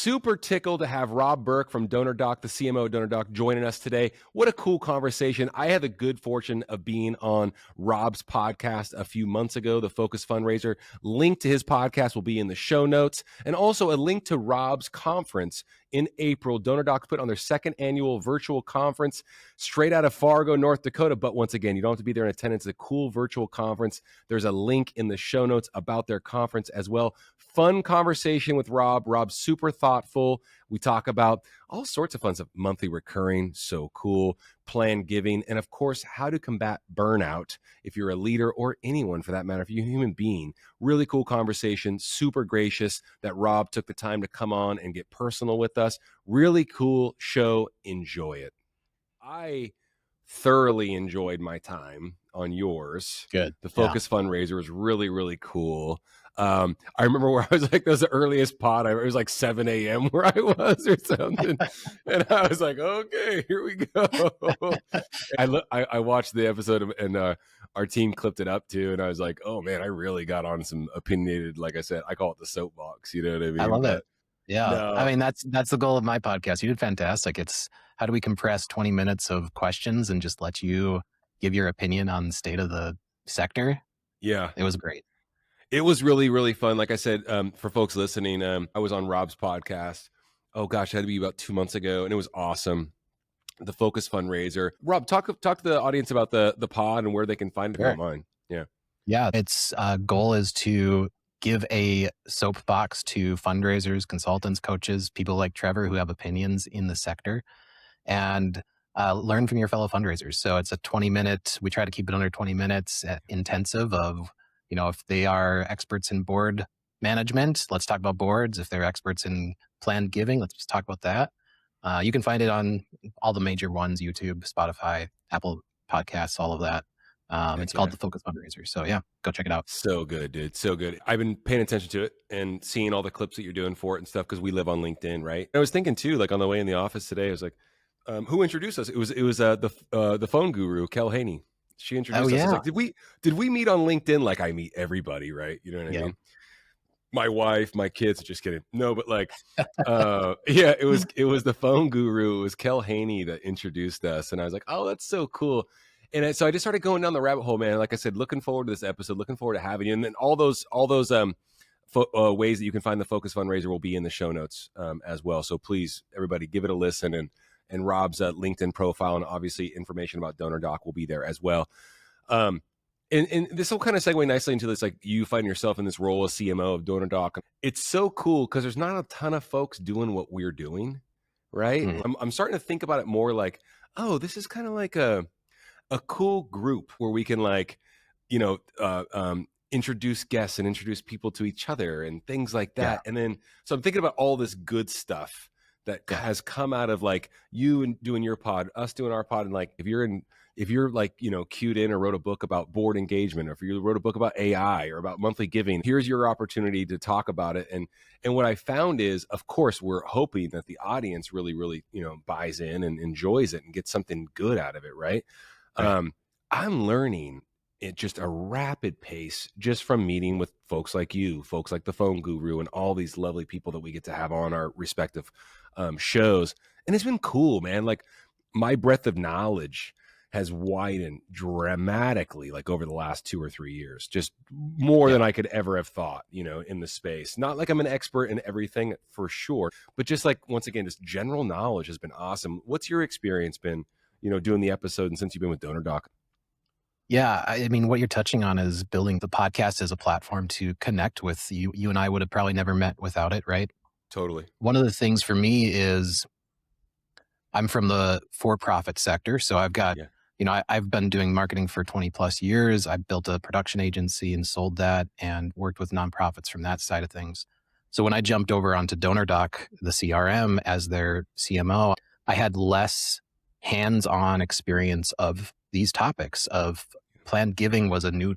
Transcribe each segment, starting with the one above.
super tickled to have Rob Burke from DonorDock, the CMO of DonorDock, joining us today. What a cool conversation. I had the good fortune of being on Rob's podcast a few months ago, the Focus Fundraiser. Link to his podcast will be in the show notes, and also a link to Rob's conference in April. DonorDock put on their second annual virtual conference straight out of Fargo, North Dakota. But once again, you don't have to be there in attendance. It's a cool virtual conference. There's a link in the show notes about their conference as well. Fun conversation with Rob. Rob's super thoughtful. We talk about all sorts of fun stuff, monthly recurring, so cool, planned giving, and of course, how to combat burnout if you're a leader or anyone for that matter, if you're a human being. Really cool conversation, super gracious that Rob took the time to come on and get personal with us. Really cool show. Enjoy it. I thoroughly enjoyed my time on yours. Good. The Focus Fundraiser was really, really cool. I remember where I was like, that was the earliest pod. It was like 7 a.m. where I was or something. And I was like, okay, here we go. I watched the episode and our team clipped it up too. And I was like, oh man, I really got on some opinionated, like I said, I call it the soapbox. You know what I mean? I love it. Yeah. No. I mean, that's the goal of my podcast. You did fantastic. It's how do we compress 20 minutes of questions and just let you give your opinion on the state of the sector? Yeah. It was great. It was really, really fun. Like I said, for folks listening, I was on Rob's podcast. Oh gosh, it had to be about 2 months ago, and it was awesome. The Focus Fundraiser. Rob, talk to the audience about the pod and where they can find it online. Yeah. Yeah. Its goal is to give a soapbox to fundraisers, consultants, coaches, people like Trevor who have opinions in the sector, and learn from your fellow fundraisers. So it's a 20-minute, we try to keep it under 20 minutes intensive of, if they are experts in board management, let's talk about boards. If they're experts in planned giving, let's just talk about that. You can find it on all the major ones, YouTube, Spotify, Apple Podcasts, all of that. It's called the Focus Fundraiser. So yeah, go check it out. So good, dude. So good. I've been paying attention to it and seeing all the clips that you're doing for it and stuff because we live on LinkedIn, right? I was thinking too, like on the way in the office today, I was like, who introduced us? It was the phone guru, Kel Haney. She introduced us. I was like, did we meet on LinkedIn? Like I meet everybody, right? You know what I mean? My wife, my kids, just kidding. No, but like, it was the phone guru. It was Kel Haney that introduced us. And I was like, oh, that's so cool. And so I just started going down the rabbit hole, man. Like I said, looking forward to this episode, looking forward to having you. And then all those ways that you can find the Focus Fundraiser will be in the show notes as well. So please, everybody, give it a listen. And Rob's LinkedIn profile and obviously information about DonorDock will be there as well. And this will kind of segue nicely into this, like you find yourself in this role as CMO of DonorDock. It's so cool because there's not a ton of folks doing what we're doing, right? Mm-hmm. I'm starting to think about it more like, oh, this is kind of like a cool group where we can like, introduce guests and introduce people to each other and things like that. Yeah. And then, so I'm thinking about all this good stuff that has come out of like you and doing your pod, us doing our pod. And like, if you're like, cued in or wrote a book about board engagement, or if you wrote a book about AI or about monthly giving, here's your opportunity to talk about it. And what I found is, of course, we're hoping that the audience really, really, buys in and enjoys it and gets something good out of it. Right. I'm learning at just a rapid pace just from meeting with folks like you, folks like the phone guru, and all these lovely people that we get to have on our respective shows. And it's been cool, man. Like my breadth of knowledge has widened dramatically, like over the last 2 or 3 years, just more than I could ever have thought, in the space. Not like I'm an expert in everything for sure, but just like, once again, just general knowledge has been awesome. What's your experience been, doing the episode and since you've been with DonorDock? Yeah, I mean, what you're touching on is building the podcast as a platform to connect with you. You and I would have probably never met without it, right? Totally. One of the things for me is I'm from the for-profit sector. So I've got, I've been doing marketing for 20 plus years. I've built a production agency and sold that and worked with nonprofits from that side of things. So when I jumped over onto DonorDock, the CRM, as their CMO, I had less hands-on experience of these topics. Of planned giving was a new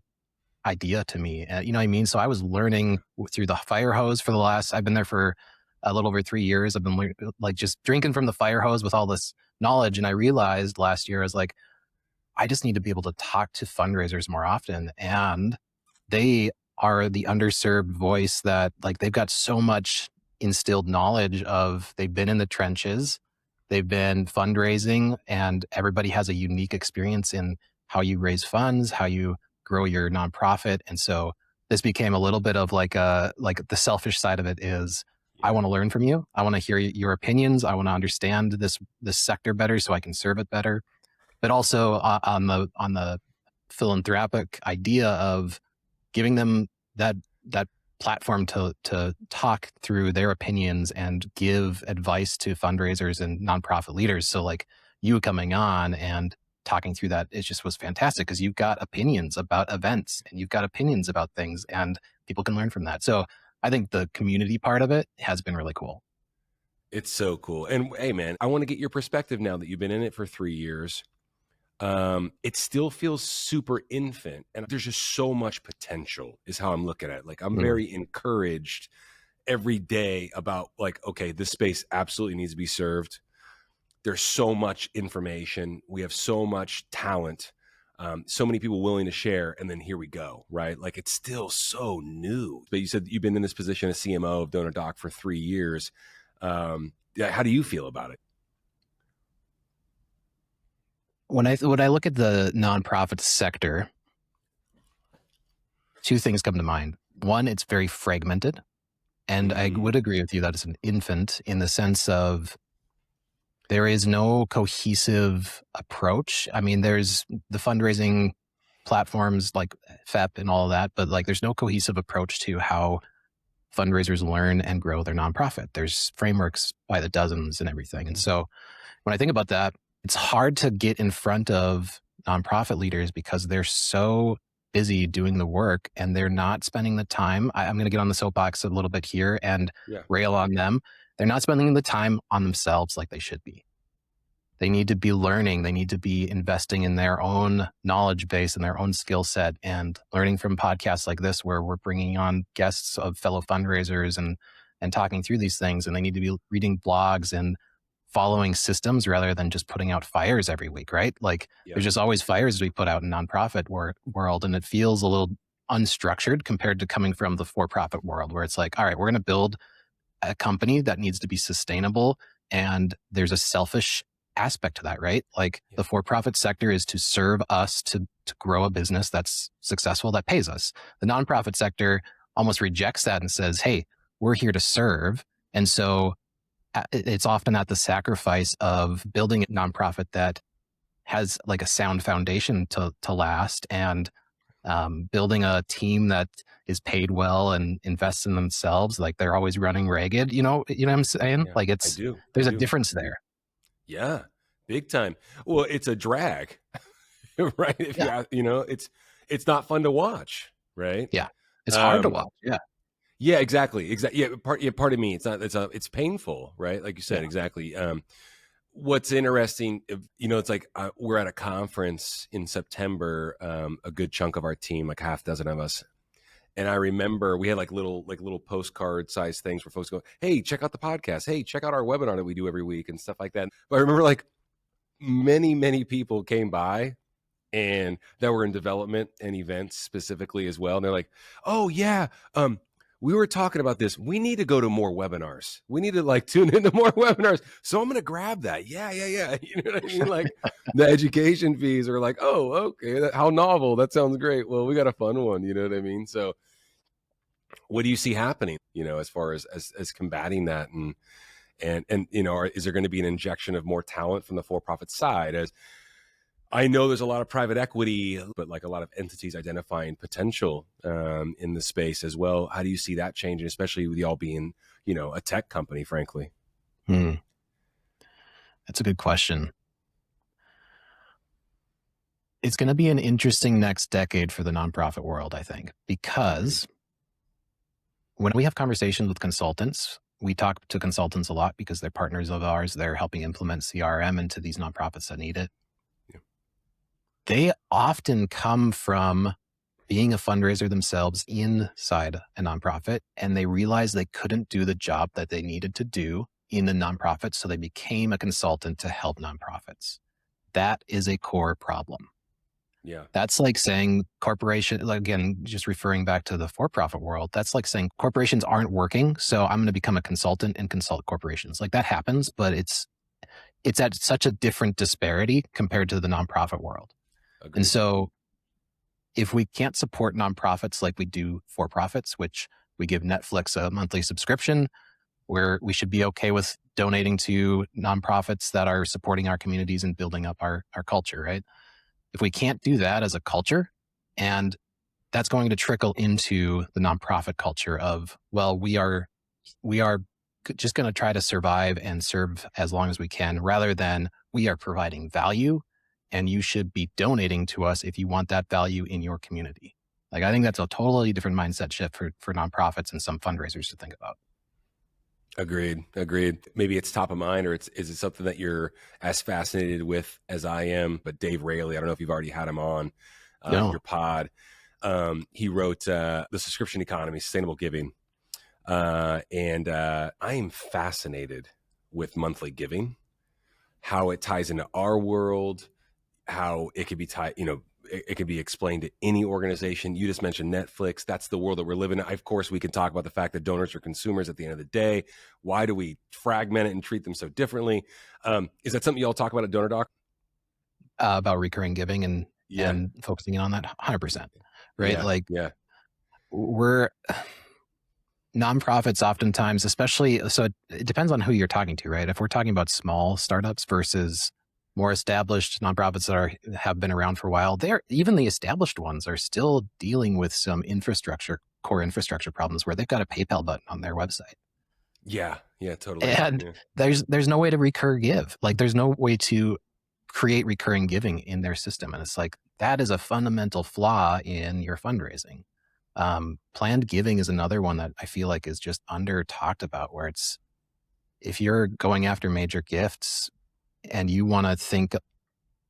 idea to me. You know what I mean? So I was learning through the fire hose I've been there for a little over 3 years. I've been like just drinking from the fire hose with all this knowledge. And I realized last year, I was like, I just need to be able to talk to fundraisers more often. And they are the underserved voice that like they've got so much instilled knowledge of, they've been in the trenches, they've been fundraising, and everybody has a unique experience in how you raise funds, how you grow your nonprofit. And so this became a little bit of like the selfish side of it is, I want to learn from you. I want to hear your opinions. I want to understand this sector better so I can serve it better. But also on the philanthropic idea of giving them that platform to talk through their opinions and give advice to fundraisers and nonprofit leaders. So like you coming on and talking through that, it just was fantastic because you've got opinions about events and you've got opinions about things and people can learn from that. So I think the community part of it has been really cool. It's so cool. And hey, man, I want to get your perspective now that you've been in it for 3 years. It still feels super infant, and there's just so much potential is how I'm looking at it. Like I'm very encouraged every day about like, okay, this space absolutely needs to be served. There's so much information. We have so much talent. So many people willing to share, and then here we go, right? Like it's still so new. But you said you've been in this position as CMO of DonorDock for 3 years. How do you feel about it? When I look at the nonprofit sector, two things come to mind. One, it's very fragmented. And I would agree with you that it's an infant in the sense of there is no cohesive approach. I mean, there's the fundraising platforms like FEP and all of that, but like there's no cohesive approach to how fundraisers learn and grow their nonprofit. There's frameworks by the dozens and everything. And so when I think about that, it's hard to get in front of nonprofit leaders because they're so busy doing the work and they're not spending the time. I'm going to get on the soapbox a little bit here and rail on them. They're not spending the time on themselves like they should be. They need to be learning. They need to be investing in their own knowledge base and their own skill set and learning from podcasts like this, where we're bringing on guests of fellow fundraisers and talking through these things. And they need to be reading blogs and following systems rather than just putting out fires every week, right? Like there's just always fires we put out in nonprofit world. And it feels a little unstructured compared to coming from the for-profit world where it's like, all right, we're going to build a company that needs to be sustainable. And there's a selfish aspect to that, right? Like the for-profit sector is to serve us to grow a business that's successful, that pays us. The nonprofit sector almost rejects that and says, hey, we're here to serve. And so it's often at the sacrifice of building a nonprofit that has like a sound foundation to last and building a team that is paid well and invests in themselves. Like they're always running ragged, you know what I'm saying? Like there's a difference there. Yeah, big time. Well, it's a drag, right? If it's not fun to watch, right? Yeah. It's hard to watch. Yeah. Yeah, exactly. Yeah, part of me, it's painful, right? Like you said, exactly. What's interesting, it's like we're at a conference in September, a good chunk of our team, like half dozen of us. And I remember we had like little postcard size things where folks go, hey, check out the podcast. Hey, check out our webinar that we do every week and stuff like that. But I remember like many, many people came by and that were in development and events specifically as well. And they're like, oh yeah, we were talking about this. We need to go to more webinars. We need to like tune into more webinars. So I'm going to grab that. Yeah. You know what I mean? Like the education fees are like, oh, okay. How novel. That sounds great. Well, we got a fun one. You know what I mean? So what do you see happening, as far as combating that and is there going to be an injection of more talent from the for-profit side? As I know there's a lot of private equity, but like a lot of entities identifying potential in the space as well. How do you see that changing, especially with y'all being, a tech company, frankly? That's a good question. It's going to be an interesting next decade for the nonprofit world, I think, because when we have conversations with consultants, we talk to consultants a lot because they're partners of ours. They're helping implement CRM into these nonprofits that need it. They often come from being a fundraiser themselves inside a nonprofit, and they realized they couldn't do the job that they needed to do in the nonprofit, so they became a consultant to help nonprofits. That is a core problem. Yeah. That's like saying corporation, like, again, just referring back to the for-profit world, that's like saying corporations aren't working, so I'm going to become a consultant and consult corporations. Like that happens, but it's at such a different disparity compared to the nonprofit world. And Agreed. so if we can't support nonprofits like we do for profits, which we give Netflix a monthly subscription, where we should be okay with donating to nonprofits that are supporting our communities and building up our culture, right? If we can't do that as a culture, and that's going to trickle into the nonprofit culture of, well, we are just going to try to survive and serve as long as we can, rather than we are providing value and you should be donating to us if you want that value in your community. Like, I think that's a totally different mindset shift for nonprofits and some fundraisers to think about. Agreed. Maybe it's top of mind, or is it something that you're as fascinated with as I am? But Dave Raley, I don't know if you've already had him on No. your pod. He wrote The Subscription Economy, Sustainable Giving. And I am fascinated with monthly giving, how it ties into our world, how it could be tied, it could be explained to any organization. You just mentioned Netflix. That's the world that we're living in. Of course, we can talk about the fact that donors are consumers at the end of the day. Why do we fragment it and treat them so differently? Is that something you all talk about at DonorDock? About recurring giving Yeah. and focusing in on that 100%, right? Yeah. Like, Yeah. we're nonprofits oftentimes, especially, so it depends on who you're talking to, right? If we're talking about small startups versus more established nonprofits that have been around for a while, even the established ones are still dealing with some core infrastructure problems where they've got a PayPal button on their website. Yeah. Yeah. Totally. And Yeah. there's no way to recur give. Like, there's no way to create recurring giving in their system. And it's like, that is a fundamental flaw in your fundraising. Planned giving is another one that I feel like is just under talked about, where it's, if you're going after major gifts and you want to think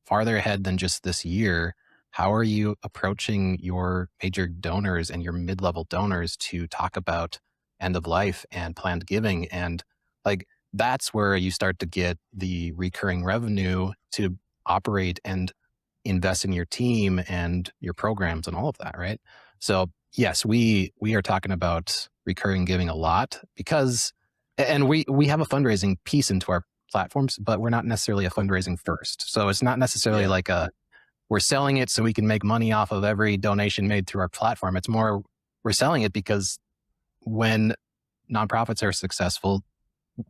farther ahead than just this year, how are you approaching your major donors and your mid-level donors to talk about end of life and planned giving? And like, that's where you start to get the recurring revenue to operate and invest in your team and your programs and all of that, right? So yes, we are talking about recurring giving a lot because, and we have a fundraising piece into our platforms, but we're not necessarily a fundraising first. So it's not necessarily like we're selling it so we can make money off of every donation made through our platform. It's more, we're selling it because when nonprofits are successful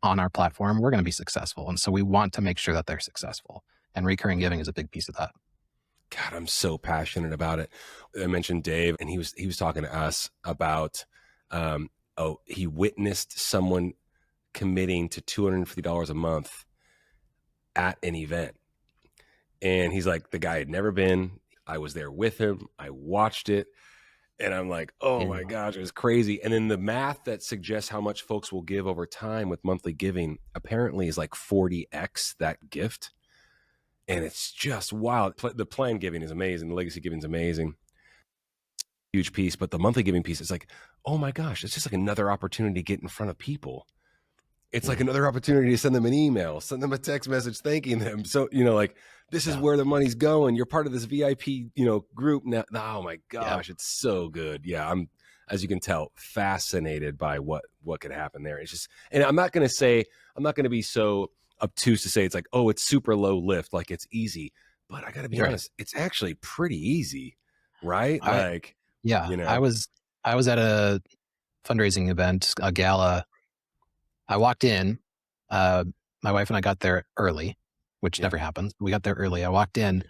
on our platform, we're going to be successful. And so we want to make sure that they're successful. And recurring giving is a big piece of that. God, I'm so passionate about it. I mentioned Dave, and he was talking to us about, he witnessed someone committing to $250 a month at an event. And he's like, the guy had never been. I was there with him. I watched it. And I'm like, oh my gosh, it was crazy. And then the math that suggests how much folks will give over time with monthly giving apparently is like 40x that gift. And it's just wild. The planned giving is amazing. The legacy giving is amazing. Huge piece. But the monthly giving piece is like, oh my gosh, it's just like another opportunity to get in front of people. It's like another opportunity to send them an email, send them a text message thanking them. So, like, this is where the money's going. You're part of this VIP, group now. Oh my gosh, it's so good. Yeah, I'm, as you can tell, fascinated by what could happen there. It's just, and I'm not going to be so obtuse to say it's like, oh, it's super low lift, like it's easy. But I got to be honest, it's actually pretty easy, right? I was at a fundraising event, a gala. I walked in, my wife and I got there early, which never happens. We got there early. I walked in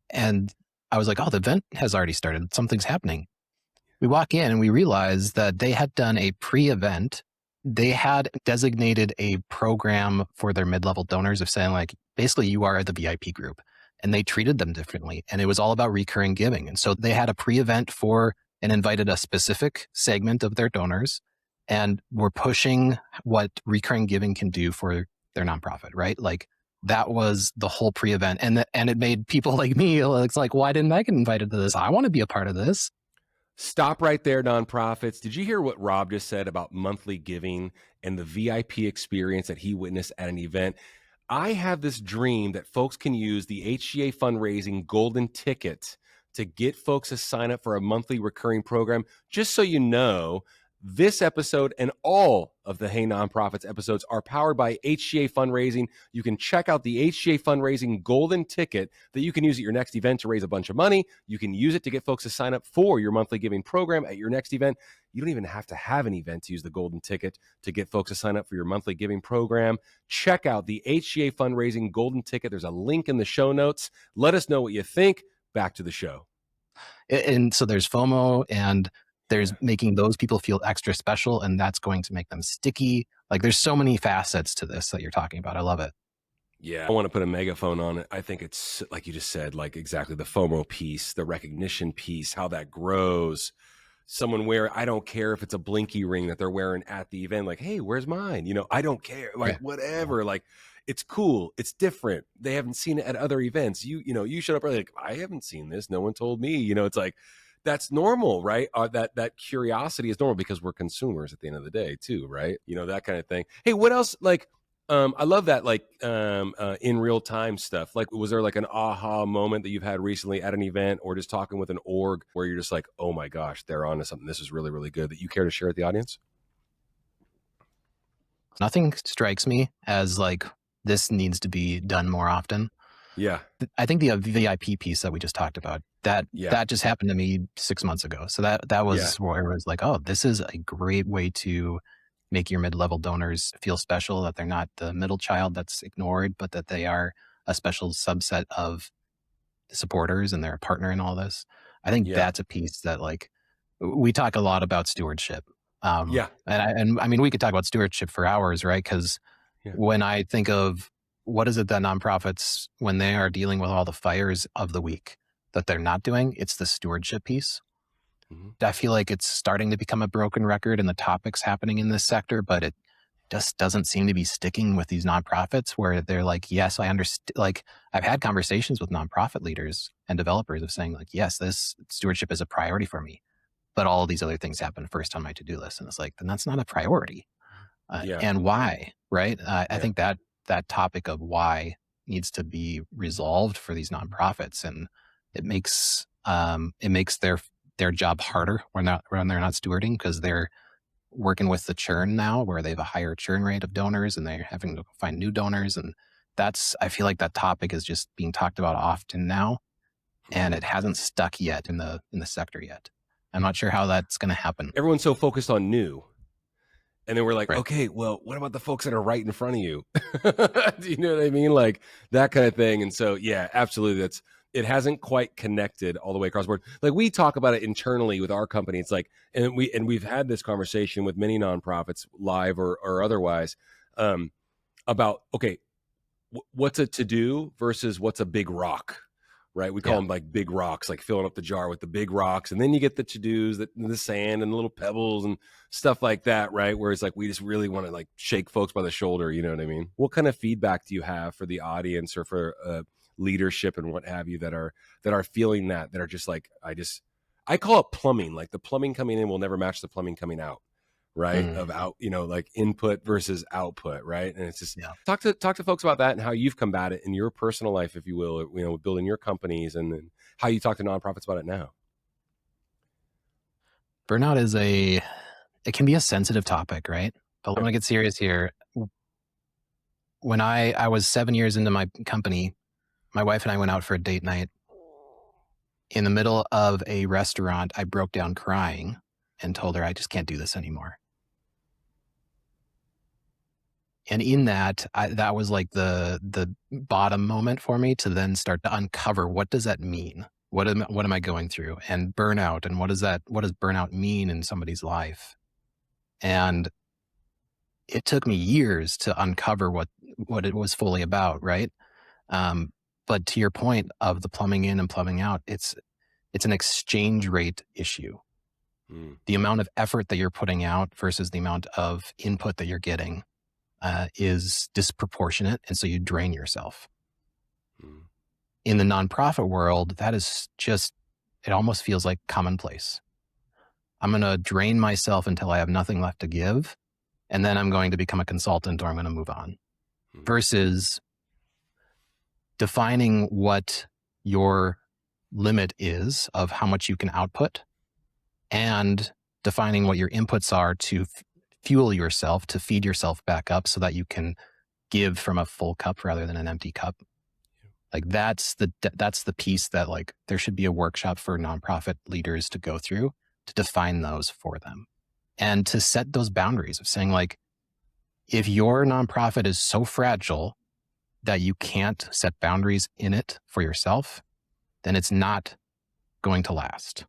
and I was like, oh, the event has already started. Something's happening. We walk in and we realize that they had done a pre-event. They had designated a program for their mid-level donors of saying, like, basically you are the VIP group, and they treated them differently. And it was all about recurring giving. And so they had a pre-event and invited a specific segment of their donors, and were pushing what recurring giving can do for their nonprofit, right? Like, that was the whole pre-event. And it made people like me, it's like, why didn't I get invited to this? I want to be a part of this. Stop right there, nonprofits. Did you hear what Rob just said about monthly giving and the VIP experience that he witnessed at an event? I have this dream that folks can use the HGA fundraising golden ticket to get folks to sign up for a monthly recurring program. Just so you know, this episode and all of the Hey Nonprofits episodes are powered by HGA Fundraising. You can check out the HGA Fundraising golden ticket that you can use at your next event to raise a bunch of money. You can use it to get folks to sign up for your monthly giving program at your next event. You don't even have to have an event to use the golden ticket to get folks to sign up for your monthly giving program. Check out the HGA Fundraising golden ticket. There's a link in the show notes. Let us know what you think. Back to the show. And so there's FOMO, and there's making those people feel extra special, and that's going to make them sticky. Like, there's so many facets to this that you're talking about. I love it. Yeah, I want to put a megaphone on it. I think it's like you just said, like exactly the FOMO piece, the recognition piece, how that grows. Someone I don't care if it's a blinky ring that they're wearing at the event, like, hey, where's mine? You know, I don't care, like whatever, like it's cool, it's different. They haven't seen it at other events. You showed up early, like, I haven't seen this. No one told me. You know, it's like that's normal, right? That curiosity is normal because we're consumers at the end of the day, too, right? You know, that kind of thing. Hey, what else? Like, I love that, like in real time stuff. Like, was there like an aha moment that you've had recently at an event or just talking with an org where you're just like, oh my gosh, they're onto something. This is really, really good that you care to share with the audience? Nothing strikes me as like this needs to be done more often. Yeah. I think the VIP piece that we just talked about, that just happened to me 6 months ago. So that was where it was like, oh, this is a great way to make your mid-level donors feel special, that they're not the middle child that's ignored, but that they are a special subset of supporters and they're a partner in all this. I think that's a piece that, like, we talk a lot about stewardship. And I mean, we could talk about stewardship for hours, right? Because when I think of what is it that nonprofits, when they are dealing with all the fires of the week that they're not doing, it's the stewardship piece. I feel like it's starting to become a broken record in the topics happening in this sector, but it just doesn't seem to be sticking with these nonprofits where they're like, yes, I understand. Like, I've had conversations with nonprofit leaders and developers of saying, like, yes, this stewardship is a priority for me, but all of these other things happen first on my to-do list. And it's like, then that's not a priority. And why, right? I think that topic of why needs to be resolved for these nonprofits, and it makes their job harder when they're not stewarding, because they're working with the churn now where they have a higher churn rate of donors and they're having to find new donors. And I feel like that topic is just being talked about often now, and it hasn't stuck yet in the sector yet. I'm not sure how that's going to happen. Everyone's so focused on new. And then we're like, okay, well, what about the folks that are right in front of you? Do you know what I mean? Like that kind of thing. And so, yeah, absolutely. It hasn't quite connected all the way across the board. Like, we talk about it internally with our company. It's like, and we've had this conversation with many nonprofits, live or otherwise, about, okay, what's a to-do versus what's a big rock, right? We call them like big rocks, like filling up the jar with the big rocks. And then you get the to-dos, the sand and the little pebbles and stuff like that, right? Where it's like, we just really want to like shake folks by the shoulder. You know what I mean? What kind of feedback do you have for the audience or for leadership and what have you that are feeling that are just like, I call it plumbing. Like, the plumbing coming in will never match the plumbing coming out, right? Of out, you know, like input versus output, right? And it's just talk to folks about that and how you've combated it in your personal life, if you will, you know, building your companies, and then how you talk to nonprofits about it now. Burnout it can be a sensitive topic, right? But I'm gonna get serious here. When I was 7 years into my company, my wife and I went out for a date night. In the middle of a restaurant, I broke down crying and told her I just can't do this anymore. And in that, that was like the bottom moment for me to then start to uncover, what does that mean? What am I going through? And burnout, and what does burnout mean in somebody's life? And it took me years to uncover what it was fully about, right? But to your point of the plumbing in and plumbing out, it's an exchange rate issue. The amount of effort that you're putting out versus the amount of input that you're getting is disproportionate, and so you drain yourself. In the nonprofit world, that is just, it almost feels like commonplace. I'm going to drain myself until I have nothing left to give, and then I'm going to become a consultant, or I'm going to move on. Versus defining what your limit is of how much you can output, and defining what your inputs are to fuel yourself, to feed yourself back up so that you can give from a full cup rather than an empty cup. Like that's the piece that like there should be a workshop for nonprofit leaders to go through to define those for them and to set those boundaries of saying like, if your nonprofit is so fragile that you can't set boundaries in it for yourself, then it's not going to last.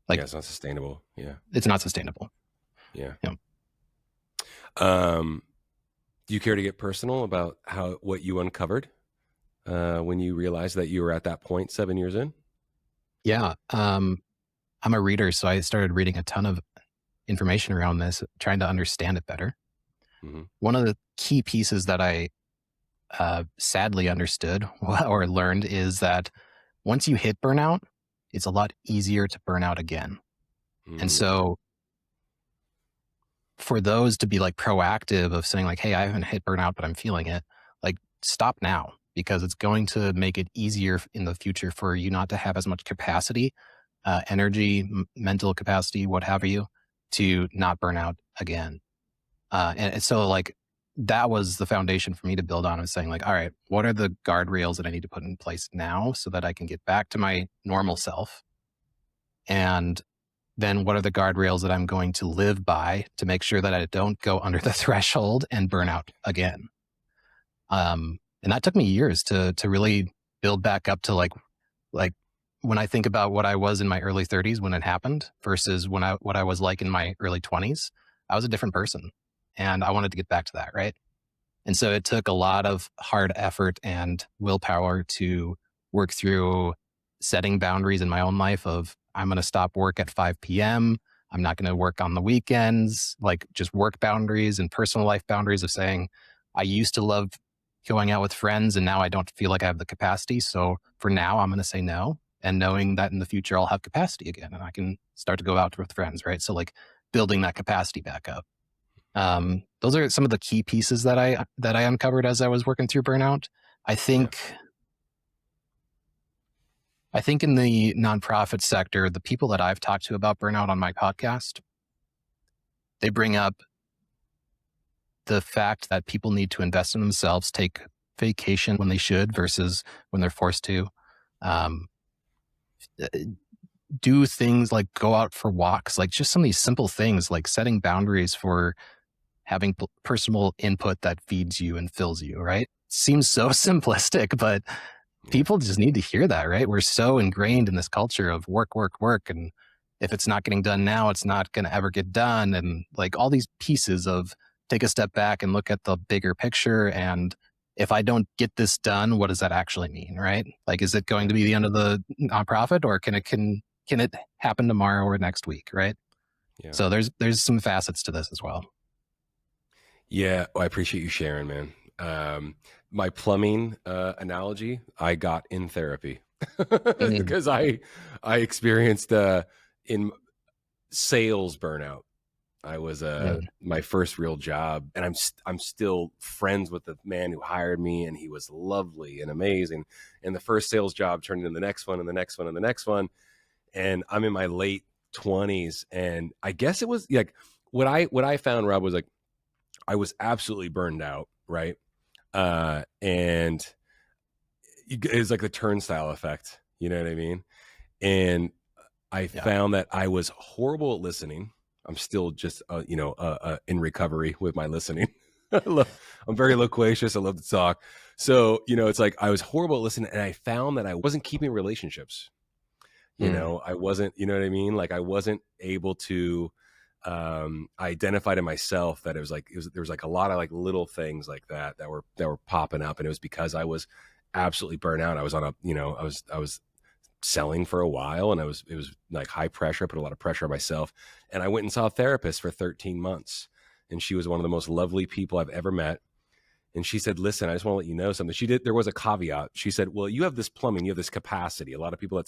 Like, yeah, it's not sustainable. Yeah. It's not sustainable. Yeah. Yeah. Do you care to get personal about what you uncovered when you realized that you were at that point 7 years in? Yeah. I'm a reader, so I started reading a ton of information around this, trying to understand it better. Mm-hmm. One of the key pieces that I sadly understood or learned is that once you hit burnout, it's a lot easier to burn out again. Mm-hmm. And so for those to be like proactive of saying like, hey, I haven't hit burnout, but I'm feeling it, like stop now, because it's going to make it easier in the future for you not to have as much capacity, energy, mental capacity, what have you, to not burn out again. And so like that was the foundation for me to build on, of saying like, all right, what are the guardrails that I need to put in place now so that I can get back to my normal self? And then what are the guardrails that I'm going to live by to make sure that I don't go under the threshold and burn out again? And that took me years to really build back up to like when I think about what I was in my early 30s when it happened versus what I was like in my early 20s, I was a different person, and I wanted to get back to that, right? And so it took a lot of hard effort and willpower to work through setting boundaries in my own life of, I'm going to stop work at 5 p.m. I'm not going to work on the weekends, like just work boundaries and personal life boundaries of saying, I used to love going out with friends and now I don't feel like I have the capacity. So for now, I'm going to say no. And knowing that in the future, I'll have capacity again and I can start to go out with friends, right? So like building that capacity back up. Those are some of the key pieces that I uncovered as I was working through burnout. I think in the nonprofit sector, the people that I've talked to about burnout on my podcast, they bring up the fact that people need to invest in themselves, take vacation when they should versus when they're forced to, do things like go out for walks, like just some of these simple things, like setting boundaries for having personal input that feeds you and fills you, right? Seems so simplistic, but people just need to hear that, right? We're so ingrained in this culture of work, work, work. And if it's not getting done now, it's not going to ever get done. And like all these pieces of take a step back and look at the bigger picture. And if I don't get this done, what does that actually mean, right? Like, is it going to be the end of the nonprofit, or can it happen tomorrow or next week, right? Yeah. So there's some facets to this as well. Yeah, I appreciate you sharing, man. My plumbing analogy, I got in therapy because I experienced in sales burnout. I was my first real job, and I'm still friends with the man who hired me, and he was lovely and amazing. And the first sales job turned into the next one, and the next one, and the next one. And I'm in my late 20s, and I guess it was like what I found, Rob, was like I was absolutely burned out, right? And it's like the turnstile effect, you know what I mean? And I found that I was horrible at listening. I'm still just, in recovery with my listening. I'm very loquacious. I love to talk. So, it's like I was horrible at listening, and I found that I wasn't keeping relationships. I wasn't, you know what I mean? Like I wasn't able to identify to myself that there was like a lot of like little things like that were popping up, and it was because I was absolutely burnt out. I was on I was selling for a while, and it was like high pressure. I put a lot of pressure on myself, and I went and saw a therapist for 13 months, and she was one of the most lovely people I've ever met. And she said, listen, I just want to let you know something. There was a caveat. She said, well, you have this plumbing, you have this capacity. A lot of people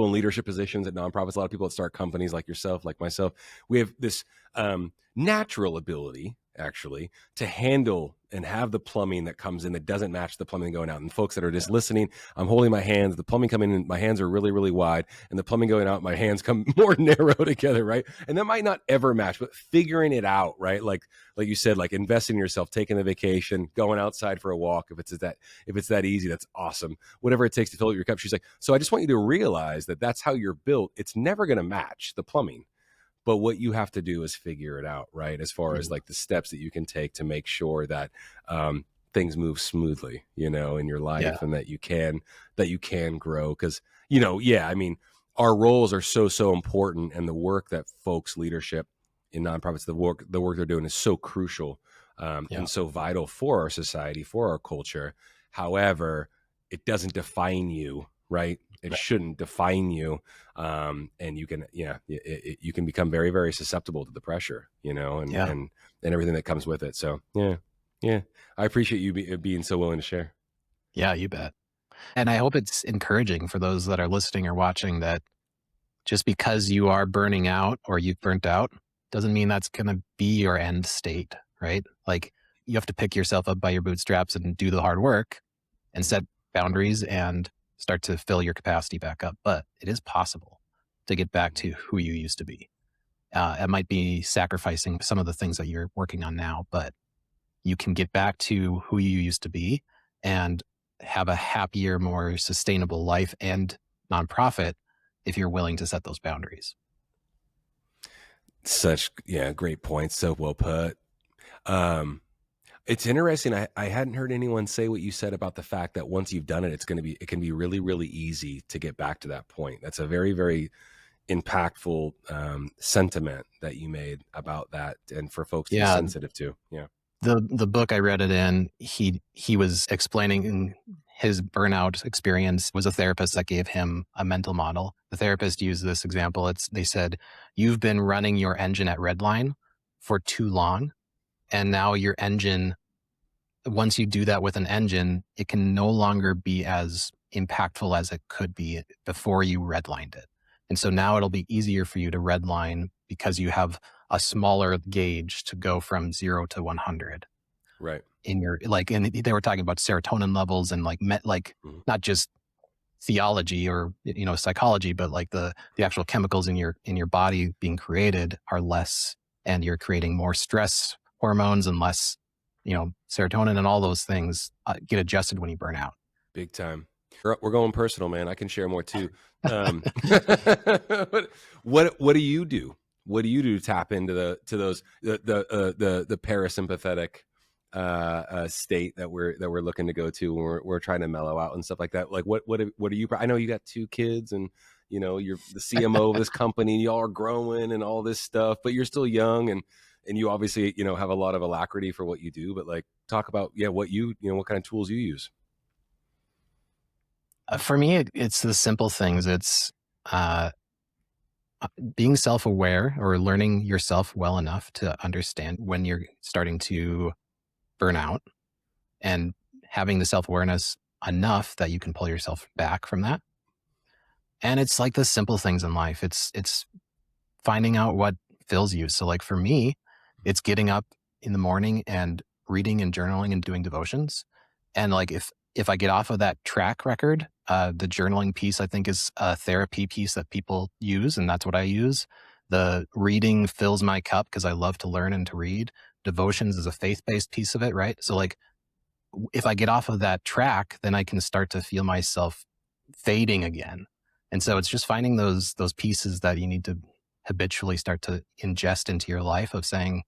in leadership positions at nonprofits, a lot of people that start companies like yourself, like myself, we have this natural ability actually to handle and have the plumbing that comes in that doesn't match the plumbing going out. And folks that are just listening, I'm holding my hands, the plumbing coming in, my hands are really, really wide, and the plumbing going out, my hands come more narrow together, right? And that might not ever match, but figuring it out, right? Like you said, like investing in yourself, taking the vacation, going outside for a walk. If it's that easy, that's awesome. Whatever it takes to fill up your cup. She's like, so I just want you to realize that that's how you're built. It's never going to match the plumbing. But what you have to do is figure it out, right? As far as like the steps that you can take to make sure that things move smoothly, in your life, and that you can grow. Because, I mean, our roles are so important, and the work that folks leadership in nonprofits, the work they're doing is so crucial and so vital for our society, for our culture. However, it doesn't define you, right? It shouldn't define you. And you can, you can become very, very susceptible to the pressure, and everything that comes with it. So yeah. I appreciate you being so willing to share. Yeah, you bet. And I hope it's encouraging for those that are listening or watching that just because you are burning out or you've burnt out doesn't mean that's going to be your end state, right? Like you have to pick yourself up by your bootstraps and do the hard work and set boundaries and start to fill your capacity back up. But it is possible to get back to who you used to be. It might be sacrificing some of the things that you're working on now, but you can get back to who you used to be and have a happier, more sustainable life and nonprofit if you're willing to set those boundaries. Great points. So well put. It's interesting. I hadn't heard anyone say what you said about the fact that once you've done it, it can be really, really easy to get back to that point. That's a very, very impactful sentiment that you made about that, and for folks to be sensitive to. Yeah. The book I read it in, he was explaining his burnout experience was a therapist that gave him a mental model. The therapist used this example. They said, you've been running your engine at redline for too long. And now your engine, once you do that with an engine, it can no longer be as impactful as it could be before you redlined it. And so now it'll be easier for you to redline because you have a smaller gauge to go from 0 to 100. Right. In your, and they were talking about serotonin levels and not just theology or, psychology, but like the actual chemicals in your body being created are less, and you're creating more stress hormones and less, serotonin, and all those things get adjusted when you burn out. Big time. We're going personal, man. I can share more too. What do you do? What do you do to tap into the parasympathetic state that we're looking to go to when we're trying to mellow out and stuff like that? Like what are you? I know you got 2 kids, and you're the CMO of this company, and y'all are growing and all this stuff, but you're still young, and you obviously have a lot of alacrity for what you do. But like, talk about what what kind of tools you use. For me, it's the simple things. It's being self-aware, or learning yourself well enough to understand when you're starting to burn out, and having the self-awareness enough that you can pull yourself back from that. And it's like the simple things in life. It's finding out what fills you. So like for me, it's getting up in the morning and reading and journaling and doing devotions. And like if I get off of that track record, the journaling piece I think is a therapy piece that people use, and that's what I use. The reading fills my cup because I love to learn and to read. Devotions is a faith-based piece of it, right? So like if I get off of that track, then I can start to feel myself fading again. And so it's just finding those pieces that you need to habitually start to ingest into your life, of saying,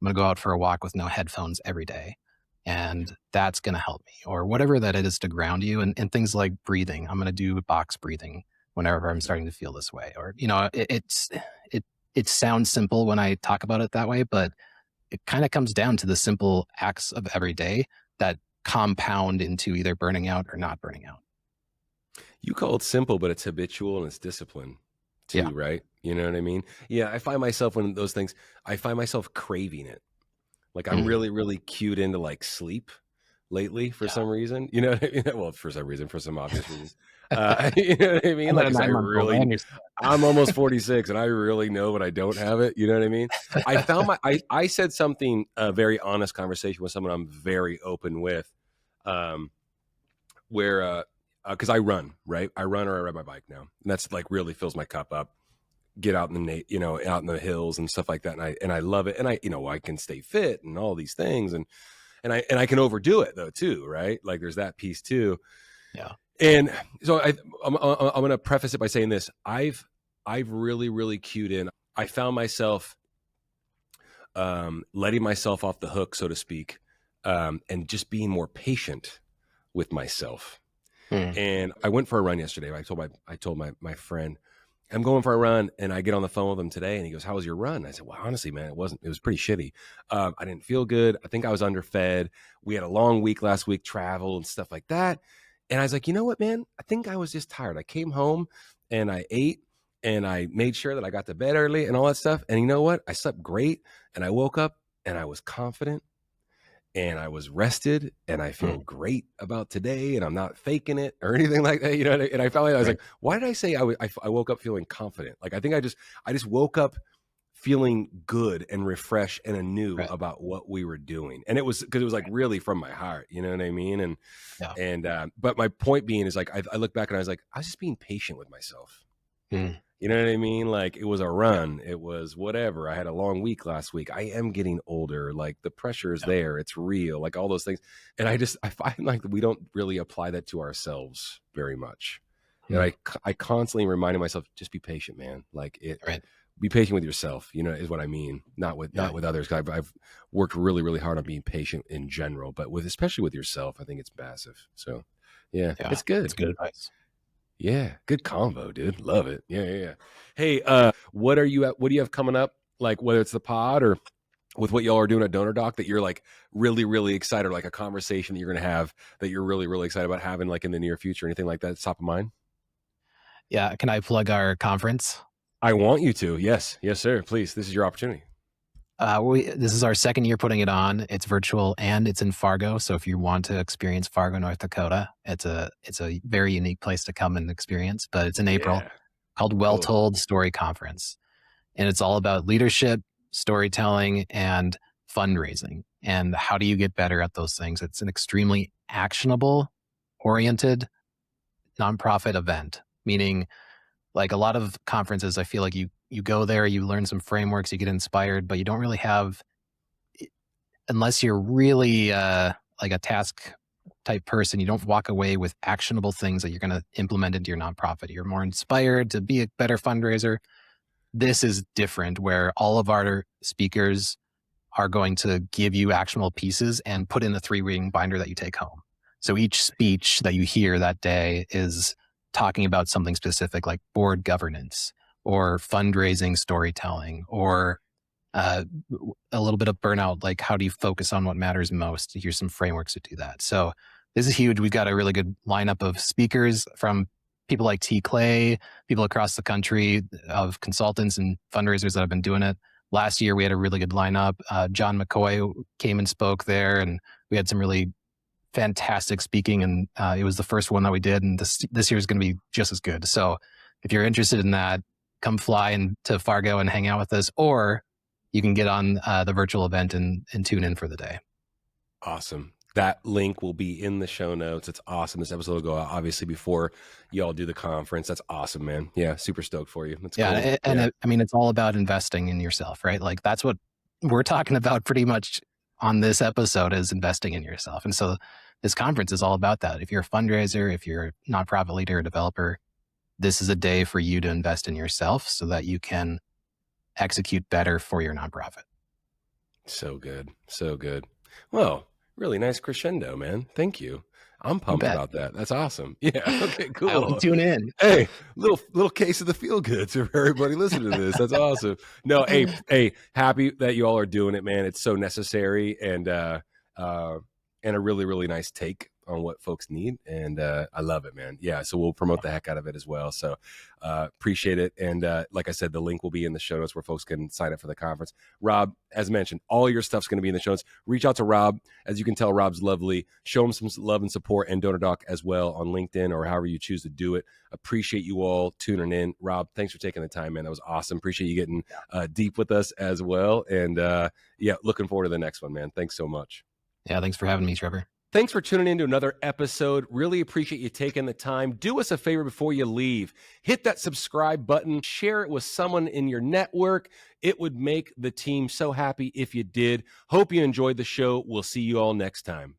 I'm going to go out for a walk with no headphones every day, and that's going to help me, or whatever that is to ground you. And things like breathing. I'm going to do box breathing whenever I'm starting to feel this way. Or, it sounds simple when I talk about it that way, but it kind of comes down to the simple acts of every day that compound into either burning out or not burning out. You call it simple, but it's habitual and it's discipline too, right? You know what I mean? Yeah, I find myself when those things, I find myself craving it. Like I'm really, really cued into like sleep, lately for Yeah. some reason. You know what I mean? Well, for some reason, for some obvious reasons. You know what I mean? I'm Like, at a 'cause nine-month-old. I understand. I'm almost 46 and I really know when I don't have it. You know what I mean? I said something, a very honest conversation with someone I'm very open with, um, where, cause I run, right? I run or I ride my bike now. And that's like really fills my cup up. Get out in the, out in the hills and stuff like that. And I love it. And I can stay fit and all these things. And I can overdo it though, too. Right. Like there's that piece too. Yeah. And so I'm going to preface it by saying this. I've really, really cued in. I found myself letting myself off the hook, so to speak, and just being more patient with myself. And I went for a run yesterday. I told my friend, I'm going for a run, and I get on the phone with him today, and he goes, "How was your run?" I said, "Well, honestly, man, it was pretty shitty. I didn't feel good. I think I was underfed. We had a long week last week, travel and stuff like that." And I was like, "You know what, man? I think I was just tired. I came home and I ate and I made sure that I got to bed early and all that stuff. And you know what? I slept great, and I woke up and I was confident and I was rested and I feel great about today and I'm not faking it or anything like that." And I felt like I was like, why did I say I woke up feeling confident? Like, I think I just woke up feeling good and refreshed and anew about what we were doing. And it was because it was like really from my heart, you know what I mean? But my point being is like, I look back and I was like, I was just being patient with myself. You know what I mean? Like, it was a run. It was whatever. I had a long week last week. I am getting older. Like, the pressure is there. It's real. Like, all those things. And I find like we don't really apply that to ourselves very much. And I constantly reminding myself, just be patient, man. Like be patient with yourself, is what I mean. Not with others. I've worked really, really hard on being patient in general, but especially with yourself, I think it's massive. So yeah. It's good. It's good advice. Yeah, good combo, dude. Love it. Yeah. Hey, what do you have coming up? Like, whether it's the pod or with what y'all are doing at DonorDock, that you're like really, really excited, like a conversation that you're going to have that you're really, really excited about having, like in the near future, anything like that that's top of mind? Yeah. Can I plug our conference? I want you to. Yes, sir. Please. This is your opportunity. This is our second year putting it on. It's virtual and it's in Fargo. So if you want to experience Fargo, North Dakota, it's a very unique place to come and experience. But it's in April, called Well Told Story Conference, and it's all about leadership, storytelling, and fundraising. And how do you get better at those things? It's an extremely actionable, oriented nonprofit event. Meaning, like a lot of conferences, I feel like you go there, you learn some frameworks, you get inspired, but you don't really have, unless you're really like a task type person, you don't walk away with actionable things that you're going to implement into your nonprofit. You're more inspired to be a better fundraiser. This is different, where all of our speakers are going to give you actionable pieces and put in the 3-ring binder that you take home. So each speech that you hear that day is talking about something specific, like board governance or fundraising storytelling, or a little bit of burnout, like how do you focus on what matters most? Here's some frameworks to do that. So this is huge. We've got a really good lineup of speakers from people like T. Clay, people across the country, of consultants and fundraisers that have been doing it. Last year, we had a really good lineup. John McCoy came and spoke there, and we had some really fantastic speaking, and it was the first one that we did, and this year is going to be just as good. So if you're interested in that, come fly into Fargo and hang out with us, or you can get on the virtual event and tune in for the day. Awesome. That link will be in the show notes. It's awesome. This episode will go out obviously before you all do the conference. That's awesome, man. Yeah, super stoked for you. That's cool. And I mean, it's all about investing in yourself, right? Like that's what we're talking about pretty much on this episode, is investing in yourself. And so this conference is all about that. If you're a fundraiser, if you're a nonprofit leader or developer, this is a day for you to invest in yourself so that you can execute better for your nonprofit. So good. So good. Well, really nice crescendo, man. Thank you. I'm pumped about that. That's awesome. Yeah. Okay, cool. Tune in. Hey, little case of the feel good for everybody listening to this. That's awesome. No, hey, happy that you all are doing it, man. It's so necessary and a really, really nice take on what folks need. And I love it, man. Yeah. So we'll promote the heck out of it as well. So appreciate it. And like I said, the link will be in the show notes where folks can sign up for the conference. Rob, as mentioned, all your stuff's going to be in the show notes. Reach out to Rob. As you can tell, Rob's lovely. Show him some love and support, and DonorDock as well on LinkedIn or however you choose to do it. Appreciate you all tuning in. Rob, thanks for taking the time, man. That was awesome. Appreciate you getting deep with us as well. And yeah, looking forward to the next one, man. Thanks so much. Yeah, thanks for having me, Trevor. Thanks for tuning in to another episode. Really appreciate you taking the time. Do us a favor before you leave. Hit that subscribe button. Share it with someone in your network. It would make the team so happy if you did. Hope you enjoyed the show. We'll see you all next time.